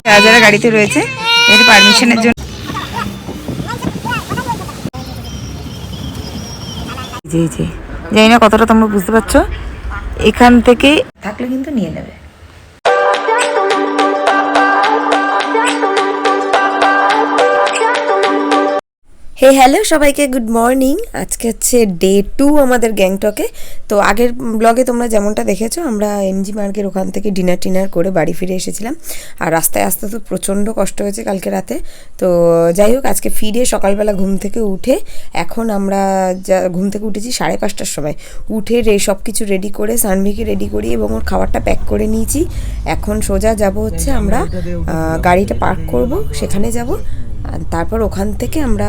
যারা যারা গাড়িতে রয়েছে এর পারমিশনের জন্য জি জি জানি না কতটা তোমরা বুঝতে পারছো, এখান থেকে থাকলে কিন্তু নিয়ে নেবে। হে হ্যালো সবাইকে, গুড মর্নিং। আজকে হচ্ছে ডে 2 আমাদের গ্যাংটকে। তো আগের ব্লগে তোমরা যেমনটা দেখেছো, আমরা এমজি মার্গের ওখান থেকে ডিনার করে বাড়ি ফিরে এসেছিলাম। আর রাস্তায় আসতে তো প্রচণ্ড কষ্ট হয়েছে কালকে রাতে। তো যাই হোক, আজকে ফিরে সকালবেলা ঘুম থেকে উঠে, এখন আমরা ঘুম থেকে উঠেছি 5:30টার সময়। উঠে সব কিছু রেডি করে সানভিকে রেডি করি এবং ওর খাবারটা প্যাক করে নিয়েছি। এখন সোজা যাব হচ্ছে আমরা গাড়িটা পার্ক করব, সেখানে যাব। তারপর ওখান থেকে আমরা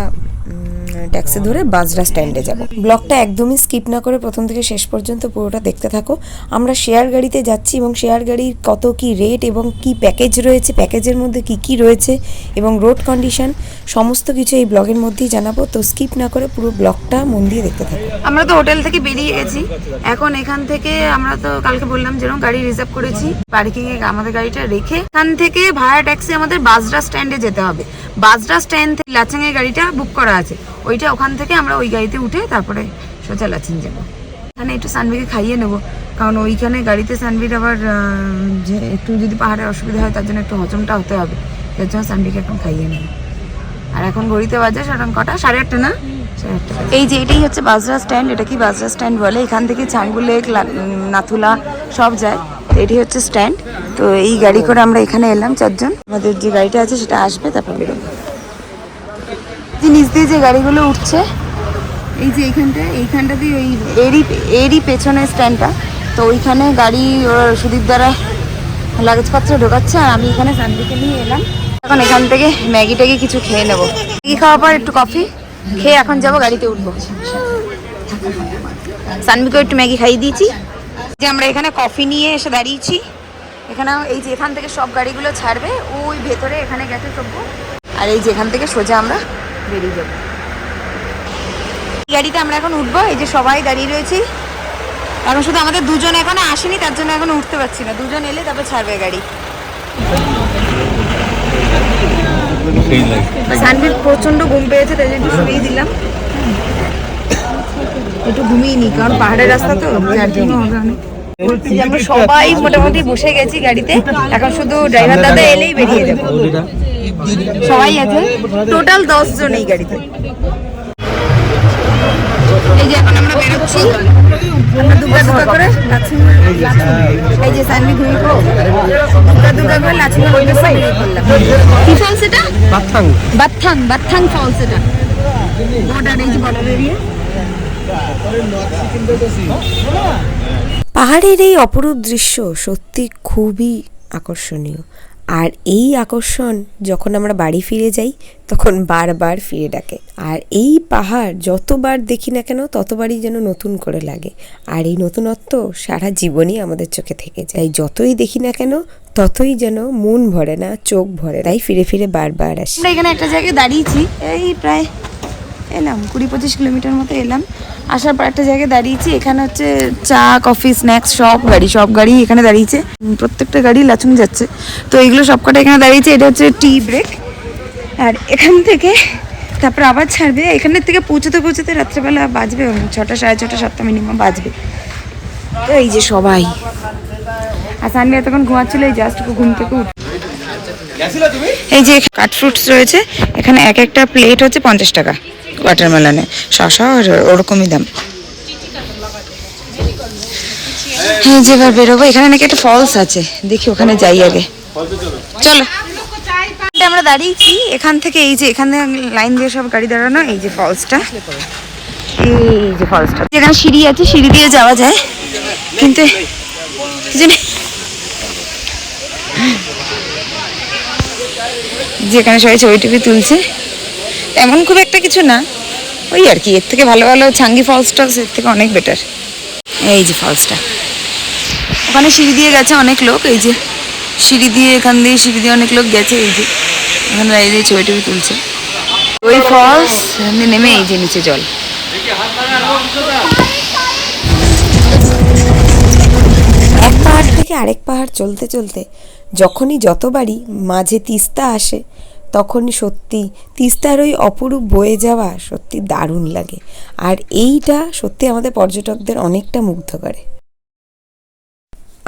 ট্যাক্সি ধরে বাজরা স্ট্যান্ডে যাব। ব্লগটা একদমই স্কিপ না করে প্রথম থেকে শেষ পর্যন্ত পুরোটা দেখতে থাকো। আমরা শেয়ার গাড়িতে যাচ্ছি এবং শেয়ার গাড়ির কত কি রেট এবং কি প্যাকেজ রয়েছে, প্যাকেজের মধ্যে কি কি রয়েছে এবং রোড কন্ডিশন সমস্ত কিছু এই ব্লগের মধ্যেই জানাবো। তো স্কিপ না করে পুরো ব্লগটা মন দিয়ে দেখতে থাকো। আমরা তো হোটেল থেকে বেরিয়ে গেছি। এখন এখান থেকে আমরা তো কালকে বললাম যেরকম গাড়ি রিজার্ভ করেছি, পার্কিং এ আমাদের গাড়িটা রেখে এখান থেকে ভাড়া ট্যাক্সি আমাদের বাজরা স্ট্যান্ডে যেতে হবে। বাজরা স্ট্যান্ড থেকে লাচেং এর গাড়িটা বুক করা আছে, ওইটা ওখান থেকে আমরা ওই গাড়িতে উঠে তারপরে সোজা লাচেং যাবো। এখানে একটু সানভিকে খাইয়ে নেবো, কারণ ওইখানে গাড়িতে সানভির আবার যে একটু যদি পাহাড়ে অসুবিধা হয় তার জন্য একটু হজমটা হতে হবে, তার জন্য সানভিকে এখন খাইয়ে নেবো। আর এখন ঘড়িতে বাজে সাধারণ কটা, 8:30 না 8:30। এই যে এটাই হচ্ছে বাজরা স্ট্যান্ড। এটা কি বাজরা স্ট্যান্ড বলে, এখান থেকে চাঙ্গু লেক, নাথুলা সব যায়। এটি হচ্ছে স্ট্যান্ড। তো এই গাড়ি করে আমরা এখানে এলাম 4 জন। আমাদের যে গাড়িটা আছে সেটা আসবে, তারপর বেরোবো। নিচ দিয়ে যে গাড়িগুলো উঠছে, এই যে এইখানটাতে ওই এরই পেছনে স্ট্যান্ডটা। তো ওইখানে গাড়ি ওরা সুদীপ দ্বারা লাগেজপত্র ঢোকাচ্ছে, আর আমি এখানে সানভিকে নিয়ে এলাম। এখন এখান থেকে ম্যাগি ট্যাগি কিছু খেয়ে নেবো। ম্যাগি খাওয়ার পর একটু কফি খেয়ে এখন যাবো গাড়িতে উঠবো। সানভিকে একটু ম্যাগি খাইয়ে দিয়েছি। যে আমরা এখানে কফি নিয়ে এসে দাঁড়িয়েছি। এখানে এই যে এখান থেকে সব গাড়িগুলো ছাড়বে ওই ভেতরে, এখানে গেছে সব। আর এই যে এখান থেকে সোজা আমরা বেরিয়ে যাবো। গাড়িতে আমরা এখন উঠবো। এই যে সবাই দাঁড়িয়ে রয়েছি, এখন শুধু আমাদের দুজন এখনো আসেনি, তার জন্য এখন উঠতে পারছি না। দুজন এলে তারপর ছাড়বে গাড়ি। সানভির প্রচন্ড ঘুম পেয়েছে, তাই একটু শুয়েই দিলাম। একটু ঘুমিয়ে নি, কারণ পাহাড়ের রাস্তা তো, যার জন্য আমরা সবাই মোটামুটি বসে গেছি গাড়িতে। এখন শুধু ড্রাইভার দাদা এলেই বেরিয়ে যাবে। সবাই আছে, টোটাল 10 জন এই গাড়িতে। এই যে এখন আমরা বেরোচ্ছি, আমরা দুগা করে এই যে সানভি ঘুমিয়ে দুগা করে লাচুঙ্গা উদ্দেশ্যে বেরিয়ে পড়লাম। কি ফলস এটা? বাথাং ফলস এটা। বর্ডার, এই যে বর্ডার এরিয়া। পাহাড়ের এই অপরূপ দৃশ্য সত্যি খুবই আকর্ষণীয়। আর এই আকর্ষণ যখন আমরা বাড়ি ফিরে যাই তখন বারবার ফিরে ডাকে। আর এই পাহাড় যতবার দেখি না কেন ততবারই যেন নতুন করে লাগে। আর এই নতুনত্ব সারা জীবনই আমাদের চোখে থেকে যায়। তাই যতই দেখি না কেন ততই যেন মন ভরে না, চোখ ভরে। তাই ফিরে ফিরে বারবার আসি। আমরা এখানে একটা জায়গায় দাঁড়িয়েছি, এই প্রায় এলাম 20-25 কিলোমিটার মতো এলাম। আসার পর একটা জায়গায় দাঁড়িয়েছি। এখানে হচ্ছে চা, কফি, স্ন্যাক্স সব গাড়ি এখানে দাঁড়িয়েছে। প্রত্যেকটা গাড়ি লাচুং যাচ্ছে। তো এইগুলো সবকটা এখানে দাঁড়িয়েছে। এটা হচ্ছে টি ব্রেক। আর এখান থেকে তারপর আবার ছাড়বে। এখানের থেকে পৌঁছতে রাত্রেবেলা বাজবে 6টা, 6:30, 7টা মিনিমাম বাজবে। তো এই যে সবাই, আর সানভি এতক্ষণ ঘুমাচ্ছিল, এই জাস্ট ঘুম থেকে উঠে। এই যে কাট ফ্রুটস রয়েছে এখানে, এক একটা প্লেট হচ্ছে 50 টাকা। ওয়াটারমেলনে শসা ওরকমই দাম। হ্যাঁ, যে এবার বেরোবো। এখানে নাকি একটা ফলস আছে, দেখি ওখানে যাই আগে। চলো, আমরা দাঁড়িয়েছি এখান থেকে। এই যে এখানে লাইন দিয়ে সব গাড়ি দাঁড়ানো। এই যে ফলসটা, যেখানে সিঁড়ি আছে, সিঁড়ি দিয়ে যাওয়া যায়, কিন্তু যেখানে সবাই ছবি টবি তুলছে, এমন খুব একটা কিছু না, ওই আর কি। এর থেকে ভালো ছাঙ্গি ফলসটা এর থেকে অনেক বেটার। এই যে ফলসটা, ওখানে সিঁড়ি দিয়ে গেছে অনেক লোক। এই যে সিঁড়ি দিয়ে, এখান দিয়ে সিঁড়ি দিয়ে অনেক লোক গেছে। এই যে এখানে দাঁড়িয়ে ছবি টবি তুলছে। ওই ফলস নেমে এই যে নিচে জল। এক পাহাড় থেকে আরেক পাহাড় চলতে চলতে যখনই যতবারই মাঝে তিস্তা আসে তখনই সত্যি তিস্তার ওই অপরূপ বয়ে যাওয়া সত্যি দারুণ লাগে। আর এইটা সত্যি আমাদের পর্যটকদের অনেকটা মুগ্ধ করে।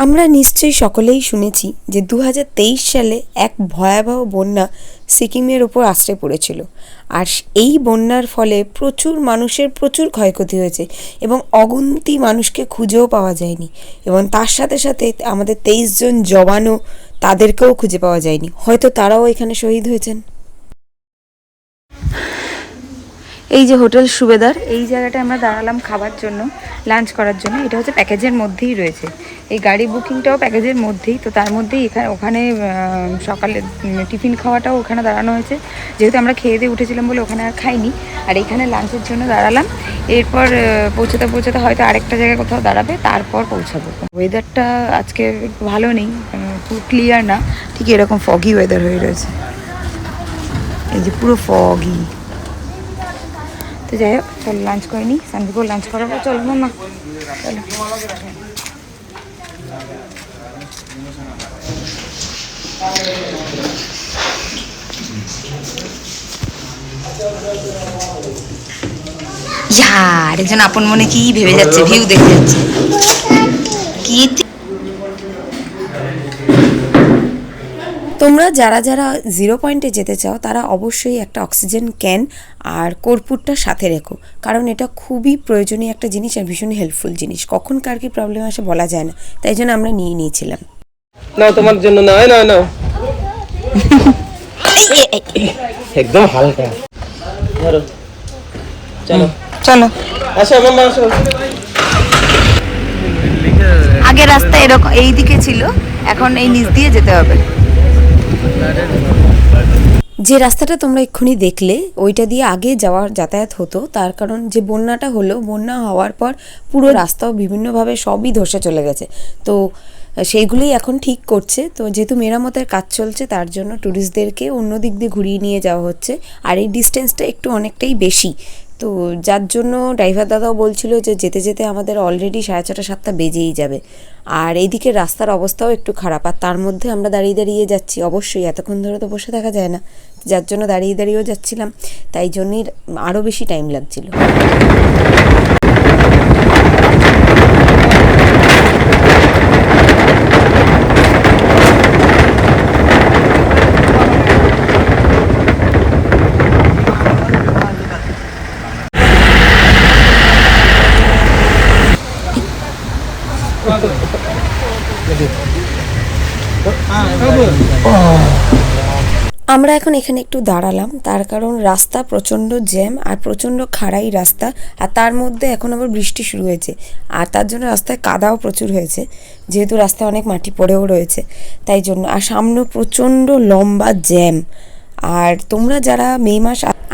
আমরা নিশ্চয়ই সকলেই শুনেছি যে 2023 সালে এক ভয়াবহ বন্যা সিকিমের ওপর আছড়ে পড়েছিল। আর এই বন্যার ফলে প্রচুর মানুষের প্রচুর ক্ষয়ক্ষতি হয়েছে এবং অগুন্তি মানুষকে খুঁজেও পাওয়া যায়নি। এবং তার সাথে সাথে আমাদের 23 জন জওয়ানও, তাদেরকেও খুঁজে পাওয়া যায়নি, হয়তো তারাও এখানে শহীদ হয়েছেন। এই যে হোটেল সুবেদার, এই জায়গাটায় আমরা দাঁড়ালাম খাবার জন্য, লাঞ্চ করার জন্য। এটা হচ্ছে প্যাকেজের মধ্যেই রয়েছে, এই গাড়ি বুকিংটাও প্যাকেজের মধ্যেই। তো তার মধ্যেই ওখানে সকালে টিফিন খাওয়াটাও ওখানে দাঁড়ানো হয়েছে। যেহেতু আমরা খেয়ে দিয়ে উঠেছিলাম বলে ওখানে আর খাইনি, আর এইখানে লাঞ্চের জন্য দাঁড়ালাম। এরপর পৌঁছাতে পৌঁছাতে হয়তো আরেকটা জায়গায় কোথাও দাঁড়াবে, তারপর পৌঁছাবো। ওয়েদারটা আজকে ভালো নেই, পুরো ক্লিয়ার না, ঠিক এরকম ফগি ওয়েদার হয়ে রয়েছে, এই যে পুরো ফগি। তো যাই হোক, চলো লাঞ্চ করে নিই, সানভিকেও লাঞ্চ করাবো। চলো মামা, চলো। একজন আপন মনে কি ভেবে যাচ্ছে, ভিউ দেখে যাচ্ছে কি। তোমরা যারা যারা 0 পয়েন্টে যেতে চাও তারা অবশ্যই একটা অক্সিজেন ক্যান আর কর্পূরটা সাথে রেখো, কারণ এটা খুবই প্রয়োজনীয় একটা জিনিস আর ভীষণ হেল্পফুল জিনিস। কখন কার কি প্রবলেম আসে বলা যায় না, তাই জন্য আমরা নিয়ে নিয়েছিলাম। না তোমার জন্য না, না না একদম হালকা ধরো। চলো চলো, আসো মামা আসো। আগে রাস্তা এরকম এই দিকে ছিল, এখন এই নিচ দিয়ে যেতে হবে। যে রাস্তাটা তোমরা এক্ষুনি দেখলে ওইটা দিয়ে আগে যাতায়াত হতো, তার কারণ যে বন্যাটা হলো, বন্যা হওয়ার পর পুরো রাস্তাও বিভিন্নভাবে সবই ধসে চলে গেছে। তো সেইগুলোই এখন ঠিক করছে। তো যেহেতু মেরামতের কাজ চলছে, তার জন্য ট্যুরিস্টদেরকে অন্য দিক দিয়ে ঘুরিয়ে নিয়ে যাওয়া হচ্ছে। আর এই ডিস্টেন্সটা একটু অনেকটাই বেশি, তো যার জন্য ড্রাইভার দাদাও বলছিল যে যেতে যেতে আমাদের অলরেডি 6:30 7টা বেজেই যাবে। আর এইদিকে রাস্তার অবস্থাও একটু খারাপ, আর তার মধ্যে আমরা দাঁড়িয়ে দাঁড়িয়ে যাচ্ছি। অবশ্যই এতক্ষণ ধরে তো বসে থাকা যায় না, যার জন্য দাঁড়িয়ে দাঁড়িয়েও যাচ্ছিলাম, তাই জন্যই আরও বেশি টাইম লাগছিল। আমরা এখন এখানে একটু দাঁড়ালাম, তার কারণ রাস্তা প্রচণ্ড জ্যাম আর প্রচণ্ড খাড়াই রাস্তা, আর তার মধ্যে এখন আবার বৃষ্টি শুরু হয়েছে, আর তার জন্য রাস্তায় কাদাও প্রচুর হয়েছে, যেহেতু রাস্তায় অনেক মাটি পড়েও রয়েছে তাই জন্য। আর সামনে প্রচণ্ড লম্বা জ্যাম। আর তোমরা যারা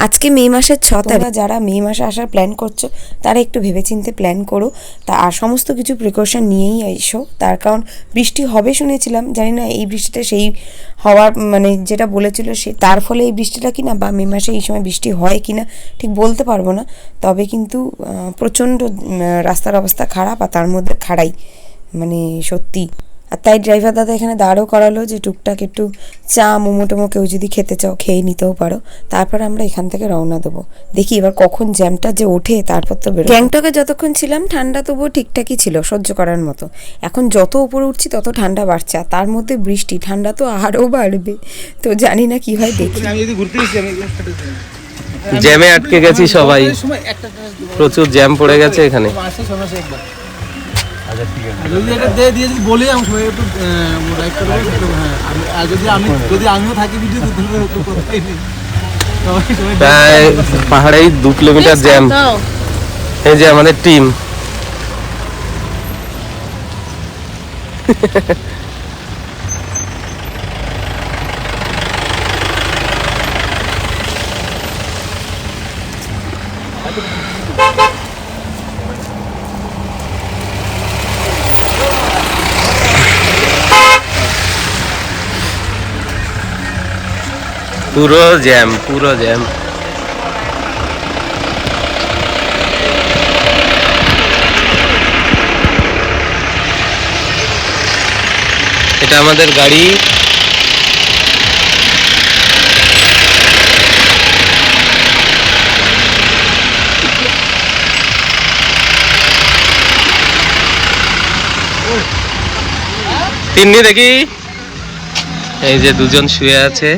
আজকে মে মাসের 6 তারিখ, যারা মে মাসে আসার প্ল্যান করছো তারা একটু ভেবেচিন্তে প্ল্যান করো। তা আর সমস্ত কিছু প্রিকশন নিয়েই এসো, তার কারণ বৃষ্টি হবে শুনেছিলাম, জানি না এই বৃষ্টিটা সেই হওয়ার মানে যেটা বলেছিল সে তার ফলে এই বৃষ্টিটা কিনা, বা মে মাসে এই সময় বৃষ্টি হয় কিনা ঠিক বলতে পারবো না। তবে কিন্তু প্রচণ্ড রাস্তার অবস্থা খারাপ, আর তার মধ্যে খাড়াই, মানে সত্যি। আর তাই ড্রাইভার দাদা এখানে দাঁড়ও করালো যে টুকটাক একটু চা মোমো টোমো কেউ যদি খেতে চাও খেয়ে নিতেও পারো। তারপর আমরা এখান থেকে রওনা দেবো। দেখি এবার কখন জ্যামটা যে ওঠে, তারপর তো বেরো। গ্যাংটকে যতক্ষণ ছিলাম ঠান্ডা তবুও ঠিকঠাকই ছিল, সহ্য করার মতো। এখন যত উপরে উঠছি তত ঠান্ডা বাড়ছে, আর তার মধ্যে বৃষ্টি, ঠান্ডা তো আরও বাড়বে। তো জানি না কি হয়, দেখি। জ্যামে আটকে গেছি সবাই, প্রচুর জ্যাম পড়ে গেছে এখানে। যদি এটা দিয়ে যদি বলি আমি সবাই একটু লাইক করবো। হ্যাঁ, আর যদি আমিও থাকি ভিডিও প্রায় পাহাড়েই 2 কিলোমিটার জ্যাম। এই যে আমাদের টিম, পুরো জ্যাম, পুরো জ্যাম। এটা আমাদের গাড়ি। তিন্নি দেখি, এই যে দুজন শুয়ে আছে।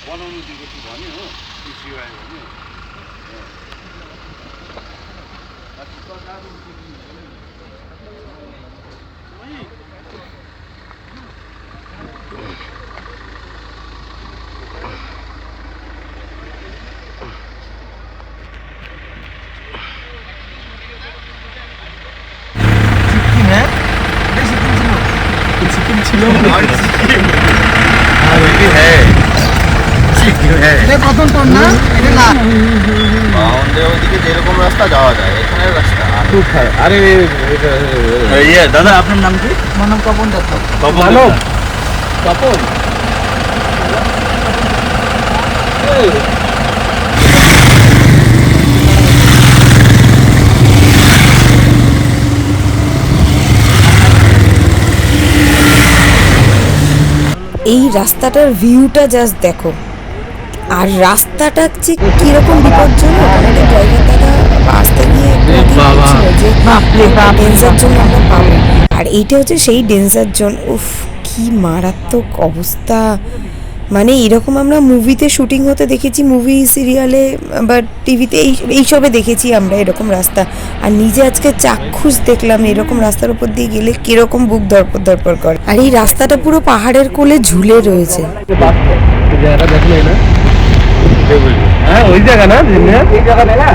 बनाउनु दिएको छु भन्यो हो त्यो सिवायो भने যেরকম রাস্তা যাওয়া যায় এখানের রাস্তা খুব খারাপ। আরে ইয়ে দাদা আপনার নাম কি? আমার নাম তপন দত্ত। তপন তপন এই রাস্তাটার ভিউটা জাস্ট দেখো, আর রাস্তাটা যে কিরকম বিপজ্জনক। আমাদের ড্রাইভার দাদা আসতে গিয়ে যে ডেঞ্জার জোন আমরা পাবো, আর এইটা হচ্ছে সেই ডেঞ্জার জোন। উফ, কি মারাত্মক অবস্থা। মানে এরকম আমরা মুভিতে শুটিং হতে দেখেছি, মুভি সিরিয়ালে বা টিভিতে, এইসবে দেখেছি আমরা এরকম রাস্তা, আর নিজে আজকে চাক্ষুষ দেখলাম এরকম রাস্তার উপর দিয়ে গেলে কিরকম বুক ধরপড় ধরপড় করে। আর এই রাস্তাটা পুরো পাহাড়ের কোলে ঝুলে রয়েছে। हाँ वही जगह ना एक जगह में ना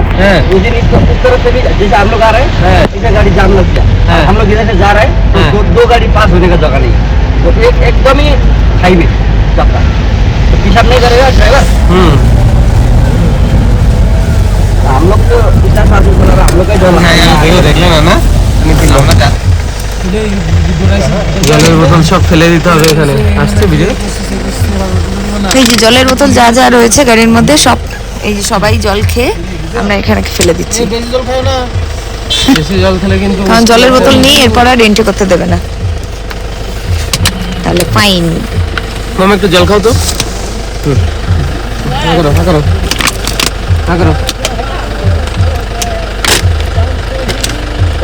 उस दिन इस तरफ से भी जैसे हम लोग आ रहे हैं इधर गाड़ी जाम लग गया। हम लोग इधर से जा रहे हैं तो दो गाड़ी पास होने का जगह नहीं है, तो एकदम ही हाईवे चक्का, तो पिशाब नहीं करेगा ड्राइवर। हम लोग तो इतना शासन चला रहा, हम लोग का देख लेना ना জলের বোতল সব ফেলে দিতে হবে এখানে। আসছে বিজয়, এই যে জলের বোতল যা যা রয়েছে গাড়ির মধ্যে সব, এই যে সবাই জল খেয়ে আমরা এখানে ফেলে দিচ্ছি, বেশি জল খাও না। বেশি জল খেলে কিন্তু কারণ জলের বোতল নিয়ে এরপর আর এন্ট্রি করতে দেবে না, তাহলে ফাইন। মামা একটু জল খাও তো। হ্যাঁ করো হ্যাঁ করো হ্যাঁ করো।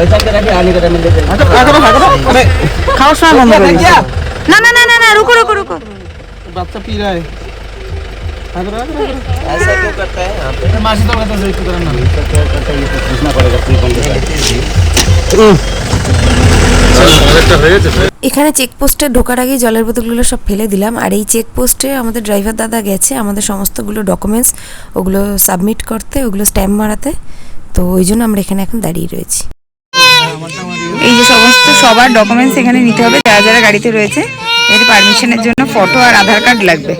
पैसा के रखे आने का टाइम में देते हैं। খাওয়ার সময় বন্ধ করে দিচ্ছি। না না না না না, রুকো রুকো রুকো। বাচ্চা পি रहा है। ऐसा क्यों करता है यहाँ पे? मासी तो कहता है इसको करना ना। करता है ये तो पूछना पड़ेगा कोई बंदे का। এখানে চেকপোস্টে ঢোকার আগেই জলের বোতলগুলো সব ফেলে দিলাম, আর এই চেকপোস্টে আমাদের ড্রাইভার দাদা গেছে আমাদের সমস্তগুলো ডকুমেন্টস ওগুলো সাবমিট করতে, ওগুলো স্ট্যাম্প মারাতে। তো ওই জন্য আমরা এখানে এখন দাঁড়িয়ে রয়েছি। এই যে সমস্ত সবার ডকুমেন্টস এখানে নিতে হবে, যারা যারা গাড়িতে রয়েছে। এর পারমিশনের জন্য ফটো আর আধার কার্ড লাগবে।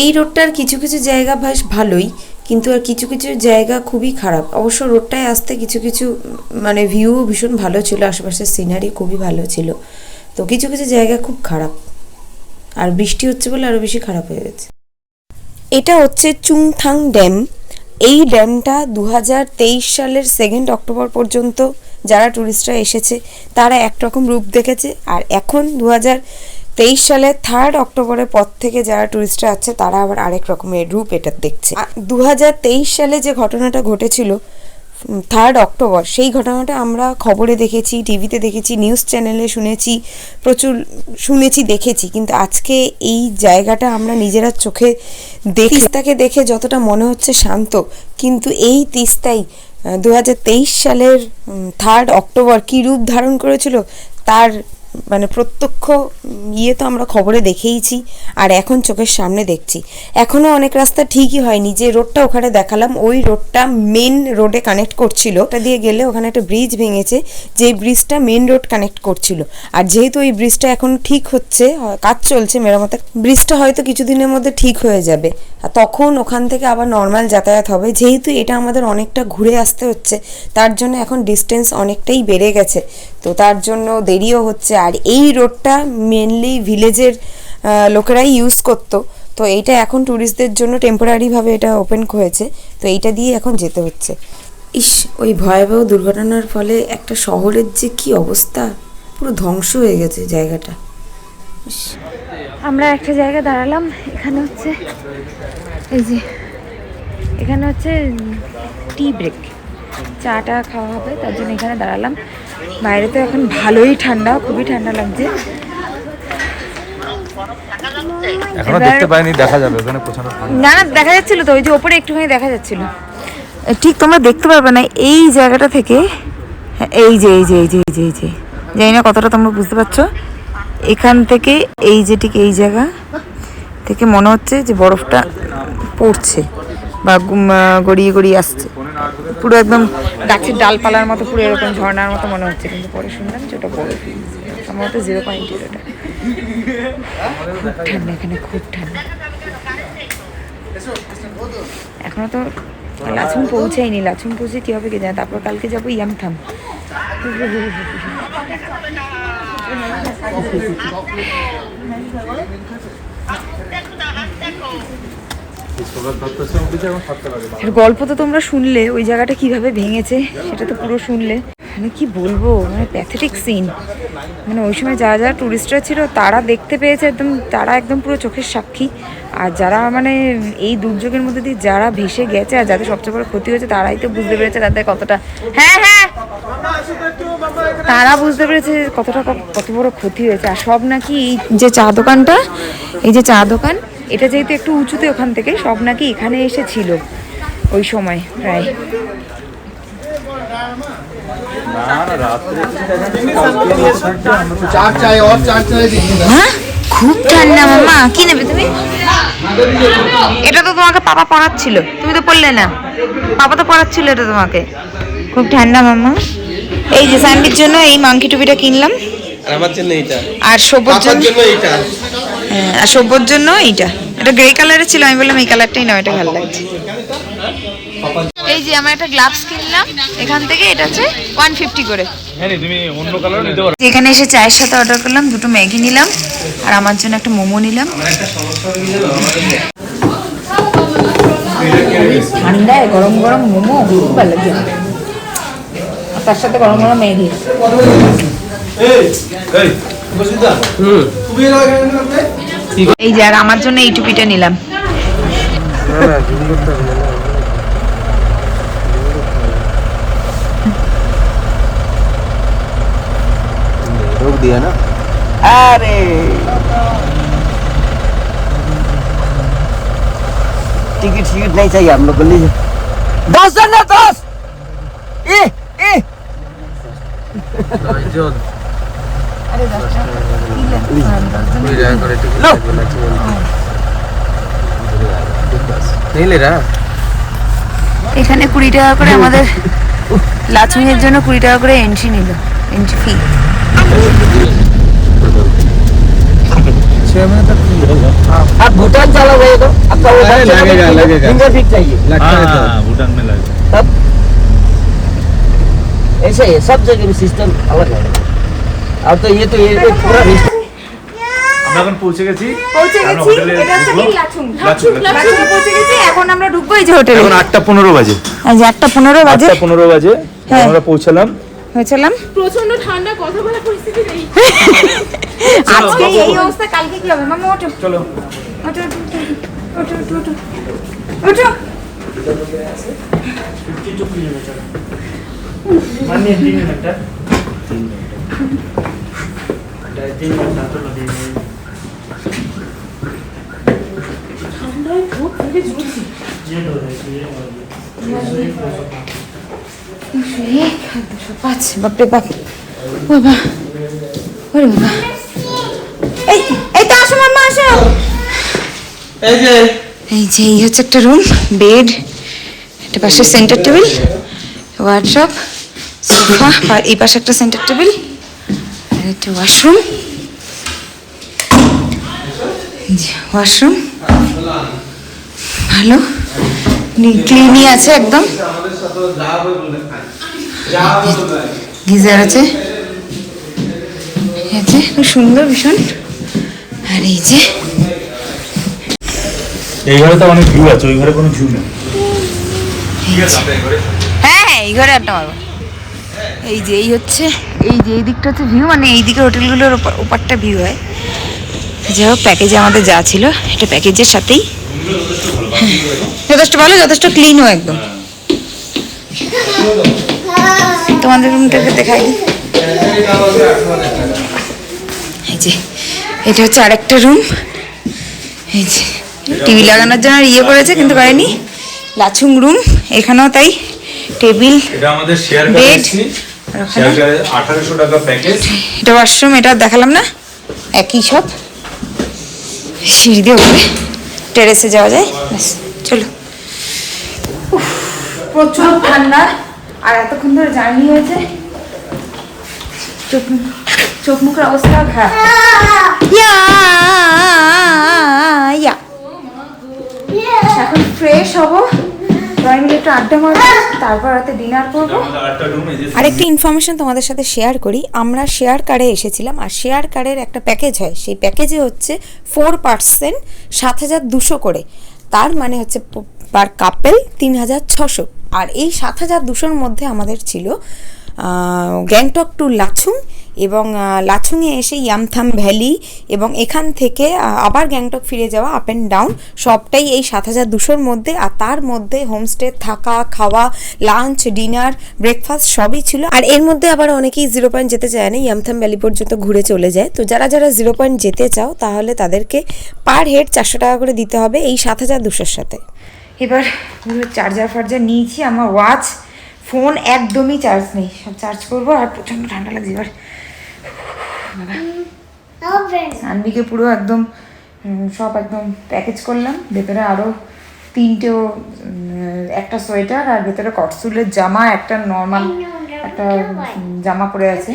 এই রোডটার কিছু কিছু জায়গা বেশ ভালোই, কিন্তু আর কিছু কিছু জায়গা খুবই খারাপ। অবশ্য রোডটায় আসতে কিছু কিছু মানে ভিউ ভীষণ ভালো ছিল, আশেপাশের সিনারি খুবই ভালো ছিল। তো কিছু কিছু জায়গা খুব খারাপ, আর বৃষ্টি হচ্ছে বলে আরও বেশি খারাপ হয়ে গেছে। এটা হচ্ছে চুংথাং ড্যাম। এই ড্যামটা 2023 সালের 2 অক্টোবর পর্যন্ত যারা টুরিস্টরা এসেছে তারা একরকম রূপ দেখেছে, আর এখন 2023 সালের 3rd অক্টোবরের পর থেকে যারা টুরিস্টরা আছে তারা আবার আরেক রকমের রূপ এটা দেখছে। 2023 সালে যে ঘটনাটা ঘটেছিল 3rd অক্টোবর, সেই ঘটনাটা আমরা খবরে দেখেছি, টিভিতে দেখেছি, নিউজ চ্যানেলে শুনেছি, প্রচুর শুনেছি, দেখেছি, কিন্তু আজকে এই জায়গাটা আমরা নিজেরা চোখে তিস্তাকে দেখে যতটা মনে হচ্ছে শান্ত, কিন্তু এই তিস্তাই 2023 সালের 3rd অক্টোবর কী রূপ ধারণ করেছিল তার মানে প্রত্যক্ষ তো আমরা খবরে দেখেইছি আর এখন চোখের সামনে দেখছি। এখনও অনেক রাস্তা ঠিকই হয়নি, যে রোডটা ওখানে দেখালাম ওই রোডটা মেন রোডে কানেক্ট করছিল, ওটা দিয়ে গেলে ওখানে একটা ব্রিজ ভেঙেছে, যে ব্রিজটা মেন রোড কানেক্ট করছিল। আর যেহেতু ওই ব্রিজটা এখন ঠিক হচ্ছে, কাজ চলছে মেরামতের, ব্রিজটা হয়তো কিছুদিনের মধ্যে ঠিক হয়ে যাবে, আর তখন ওখান থেকে আবার নর্মাল যাতায়াত হবে। যেহেতু এটা আমাদের অনেকটা ঘুরে আসতে হচ্ছে, তার জন্য এখন ডিস্টেন্স অনেকটাই বেড়ে গেছে, তো তার জন্য দেরিও হচ্ছে। আর এই রোডটা মেনলি ভিলেজের লোকেরাই ইউজ করতো, তো এইটা এখন ট্যুরিস্টদের জন্য টেম্পোরারিভাবে এটা ওপেন হয়েছে, তো এইটা দিয়ে এখন যেতে হচ্ছে। ইস, ওই ভয়াবহ দুর্ঘটনার ফলে একটা শহরের যে কি অবস্থা, পুরো ধ্বংস হয়ে গেছে জায়গাটা। আমরা একটা জায়গায় দাঁড়ালাম, এখানে হচ্ছে এই যে এখানে হচ্ছে টি ব্রেক, চাটা খাওয়া হবে, তার জন্য এখানে দাঁড়ালাম। বাইরে তো এখন ভালোই ঠান্ডা, খুবই ঠান্ডা লাগছে। এখনো দেখতে পাইনি, দেখা যাবে ওখানে পৌঁছানোর পর। না না, দেখা যাচ্ছিল তো, ওই যে ওপরে একটুখানি দেখা যাচ্ছিল, ঠিক তোমরা দেখতে পারবে না এই জায়গাটা থেকে। এই যে এই যে এই যে এই যে এই যে জানি না কতটা তোমরা বুঝতে পারছো, এখান থেকে এই যে ঠিক এই জায়গা থেকে মনে হচ্ছে যে বরফটা পড়ছে বা গড়িয়ে গড়িয়ে আসছে, পুরো একদম গাছের ডালপালার মতো, পুরো এরকম ঝর্ণার মতো মনে হচ্ছে, কিন্তু পরে শুনলাম যে ওটা বরফ, সম্ভবত 0.0 ওটা। খুব ঠান্ডা এখানে, খুব ঠান্ডা। এখনো তো লাচুং পৌঁছাইনি, লাচুং পৌঁছে কী হবে কি জানে, তারপর কালকে যাবো ইয়ামথাম। গল্প তো তোমরা শুনলে, ওই জায়গাটা কিভাবে ভেঙেছে সেটা তো পুরো শুনলে, মানে কি বলবো, মানে প্যাথেটিক সিন। মানে ওই সময় যারা যারা টুরিস্টরা ছিল তারা দেখতে পেয়েছে একদম, তারা একদম পুরো চোখের সাক্ষী। আর যারা মানে এই দুর্যোগের মধ্যে দিয়ে যারা ভেসে গেছে আর যাদের সবচেয়ে বড় ক্ষতি হয়েছে, তারাই তো বুঝতে পেরেছে তাদের কতটা, হ্যাঁ হ্যাঁ, তারা বুঝতে পেরেছে কতটা কত বড় ক্ষতি হয়েছে। আর সব নাকি এই যে চা দোকানটা, এই যে চা দোকান, এটা যেহেতু একটু উঁচুতে ওখান থেকে, সব নাকি এখানে এসেছিল ওই সময় প্রায়। হ্যাঁ, খুব ঠান্ডা মামা, কি নেবে তুমি? এটা তো তোমাকে পাপা পড়াচ্ছিল, তুমি তো পড়লে না, পাপা তো পড়াচ্ছিল এটা তোমাকে। খুব ঠান্ডা মামা। এই যে স্যান্ডির জন্য এই মাংকি টুপিটা কিনলাম, আর আমার জন্য এইটা, আর সব্যর জন্য এইটা, হ্যাঁ, আর সব্যর জন্য এইটা। এটা গ্রে কালারের ছিল, আমি বললাম এই কালারটাই নাও, এটা ভালো লাগছে। এই যে আমার একটা গ্লাভস কিনলাম এখান থেকে, এটা হচ্ছে 150 করে। এখানে এসে চায়ের সাথে অর্ডার করলাম, দুটো ম্যাগি নিলাম, আর আমার জন্য একটা মোমো নিলাম। ঠান্ডায় গরম গরম মোমো খুব ভালো লাগে, তার সাথে গরম গরম ম্যাগি। এই যে আর আমার জন্য এই টুপিটা নিলাম। रोक दिया ना। अरे टिकट नहीं चाहिए हम लोग को, लीजिए 10 जन ना 10 ए ए अरे लो नहीं ले रहा। এখানে 20 টাকা করে আমাদের লাচুং এর জন্য 20 টাকা করে এন্ট্রি নিল, এন্ট্রি ফি। आप भूटान चला गए तो आपका वो लगेगा फिंगर चाहिए, भूटान में लगे तब ऐसे है, सब जगह में सिस्टम अलग है। अब तो ये पूरा আমরা এখন পৌঁছে গেছি, এটা হচ্ছে কি লাচুং, লাচুং পৌঁছে গেছি। এখন আমরা ঢুকবো এই যে হোটেলে। এখন 8:15 বাজে, আজ 8:15 বাজে, 8:15 বাজে আমরা পৌঁছালাম। হয়েছিলাম। প্রচন্ড ঠান্ডা, কথা বলার পরিস্থিতি নেই। আজকে এই অবস্থা, কালকে কি হবে? মামা ওঠো, চলো ওঠো, ওঠো, ওঠো, ওঠো, ওঠো, ওঠো। বাপরে বাপ, বাবা, ওরে বাবা, এই এই তো আসো মাম্মা, আসো। এই যে এই হচ্ছে একটা রুম, বেড, একটা পাশে সেন্টার টেবিল, ওয়ার্ডরোব, সোফা, আর এই পাশে একটা সেন্টার টেবিল, আর একটা ওয়াশরুম, ওয়াশরুম ভালো ক্লিনই আছে একদম, গিজার আছে, খুব সুন্দর ভীষণ। আর এই যে এই ঘরে তো অনেক ভিউ আছে, ওই ঘরে কোনো ভিউ নেই। হ্যাঁ এই ঘরে একটা মারবো। এই যে এই হচ্ছে, এই যে এই দিকটা হচ্ছে ভিউ, মানে এই দিকে হোটেলগুলোর ওপারটা ভিউ হয়। যাই হোক, প্যাকেজে আমাদের যা ছিল এটা প্যাকেজের সাথেই যথেষ্ট ভালো, যথেষ্ট ক্লিনও একদম। তোমাদের রুমটাকে দেখাই দিই। এই যে এটা হচ্ছে আরেকটা রুম, এই যে টিভি লাগানোর জন্য ইয়ে করেছে কিন্তু করেনি, লাচুং রুম, এখানেও তাই, টেবিল, এটা আমাদের শেয়ার বেড, শেয়ার করে 1800 টাকা প্যাকেজ। এটা ওয়াশরুম, এটা দেখালাম না, একই সব। সিঁড়ি দিয়ে উপরে টেরেসে যাওয়া যায়, ব্যাস চলো। প্রচুর ঠান্ডা, আর এতক্ষণ ধরে জার্নি হয়েছে, চোখ মুখের অবস্থা খারাপ। এখন ফ্রেশ হবো, সবাই মিলে একটু আড্ডা মারবো, তারপর রাতে ডিনার করবো। আরেকটা ইনফরমেশন তোমাদের সাথে শেয়ার করি, আমরা শেয়ার কারে এসেছিলাম, আর শেয়ার কারের একটা প্যাকেজ হয়, সেই প্যাকেজে হচ্ছে 4 পার্সন 7200 করে, তার মানে হচ্ছে পার কাপেল 3600। আর এই 7200-র মধ্যে আমাদের ছিল গ্যাংটক টু লাচুং, এবং লাচুংয়ে এসে ইয়ামথাম ভ্যালি, এবং এখান থেকে আবার গ্যাংটক ফিরে যাওয়া আপ অ্যান্ড ডাউন, সবটাই এই 7200-র মধ্যে। আর তার মধ্যে হোমস্টে থাকা, খাওয়া, লাঞ্চ, ডিনার, ব্রেকফাস্ট সবই ছিল। আর এর মধ্যে আবার অনেকেই 0 পয়েন্ট যেতে চায় না, ইয়ামথাম ভ্যালি পর্যন্ত ঘুরে চলে যায়। তো যারা যারা 0 পয়েন্ট যেতে চাও, তাহলে তাদেরকে পার হেড 400 টাকা করে দিতে হবে এই 7200-র সাথে। এবার চার্জার ফার্জার নিয়েছি, আমার ওয়াচ, ফোন একদমই চার্জ নেই, সব চার্জ করবো। আর প্রচণ্ড ঠান্ডা লাগছে এবার, আনবিকে পুরো একদম সব একদম প্যাকেজ করলাম। ভেতরে আরও 3টেও, একটা সোয়েটার, আর ভেতরে কটসুলের জামা, একটা নর্মাল একটা জামা পরে আছে,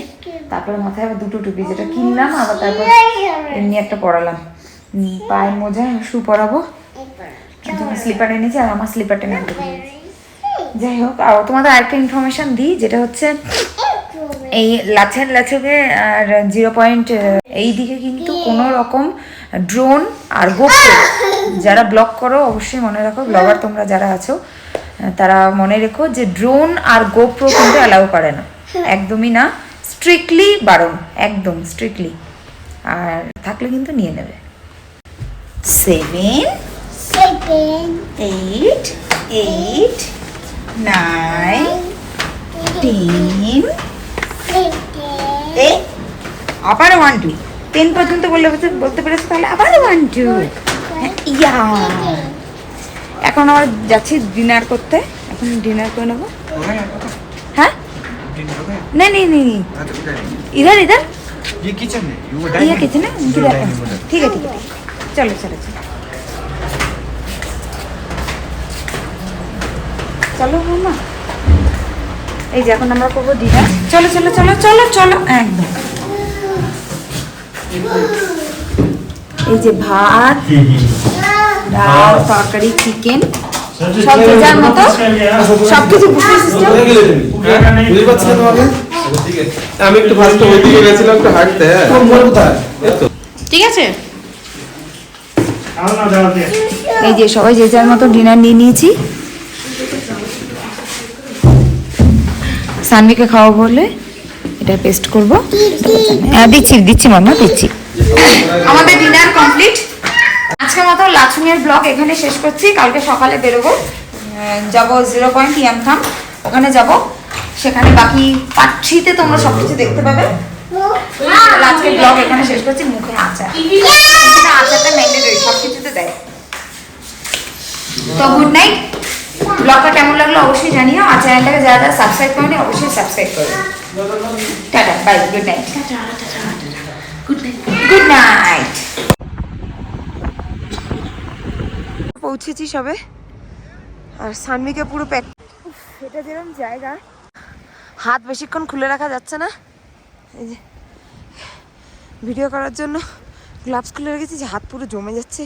তারপরে মাথায় আবার 2টো টুপি, যেটা কিনলাম, আবার তারপর এমনি একটা পরালাম, পায়ের মোজা, শু পরাবো, স্লিপার এনেছি, আর আমার স্লিপারটা নিয়ে যাই হোক। আর তোমাদের আরেকটা ইনফরমেশন দিই, যেটা হচ্ছে এই লাচুকে আর 0 পয়েন্ট এই দিকে কিন্তু কোনো রকম ড্রোন আর গোপ্রো, যারা ব্লগ করো অবশ্যই মনে রাখো, ব্লগার তোমরা যারা আছো তারা মনে রেখো যে ড্রোন আর গোপ্রো কিন্তু অ্যালাউ করে না, একদমই না, স্ট্রিক্টলি বারণ, একদম স্ট্রিক্টলি। আর থাকলে কিন্তু নিয়ে নেবে। 7 8 8 9 10 আবার 1 2 10 পর্যন্ত বলতে পেরেছো, তাহলে আবার 1 2 ইয়া। এখন আবার যাচ্ছি ডিনার করতে, এখন ডিনার করে নেবো। হ্যাঁ नहीं नहीं नहीं इधर इधर ये किचन है, ये किचन है, ठीक है ठीक है, चलो चलो चलो চলো মামা, এই যে এখন আমরা করবো ডিনার। চলো চলো চলো চলো চলো একদম। এই যে ভাত, ডাল, তরকারি, চিকেন, সব যে যার মতো সবকিছু বুফে সিস্টেম। বুঝতে পারছি না তোমাকে, আমি একটু ফার্স্ট ওইদিকে গেছিলাম একটু হাঁটতে। ঠিক আছে, এই যে সবাই যে যার মতো ডিনার নিয়ে নিয়েছি। সানভিকে খাওয়া বলে এটা পেস্ট করবো। হ্যাঁ দিচ্ছি দিচ্ছি মাম্মা দিচ্ছি। আমাদের ডিনার কমপ্লিট। আজকের মতো লাচুংয়ের ব্লগ এখানে শেষ করছি। কালকে সকালে বেরোবো, যাব 0 পয়েন্ট ইয়ামথাম, ওখানে যাব। সেখানে বাকি পার্ট 3-তে তোমরা সব কিছু দেখতে পাবে। আজকের ব্লগ এখানে শেষ করছি। মুখে আচার, আচারটা ম্যান্ডেটরি, সব কিছুতে দেয়। তো গুড নাইট। ব্লগটা কেমন লাগলো অবশ্যই জানিও। আর চ্যানেলটাকে যারা যারা সাবস্ক্রাইব করেনি অবশ্যই সাবস্ক্রাইব করবে। Tata bye, good night. Good night. পৌঁছেছি সবে, আর সানমিকে পুরো প্যাক। এটা যেরকম জায়গা, হাত বেশিক্ষণ খুলে রাখা যাচ্ছে না। এই যে ভিডিও করার জন্য গ্লাভস খুলে রেখেছি, যে হাত পুরো জমে যাচ্ছে।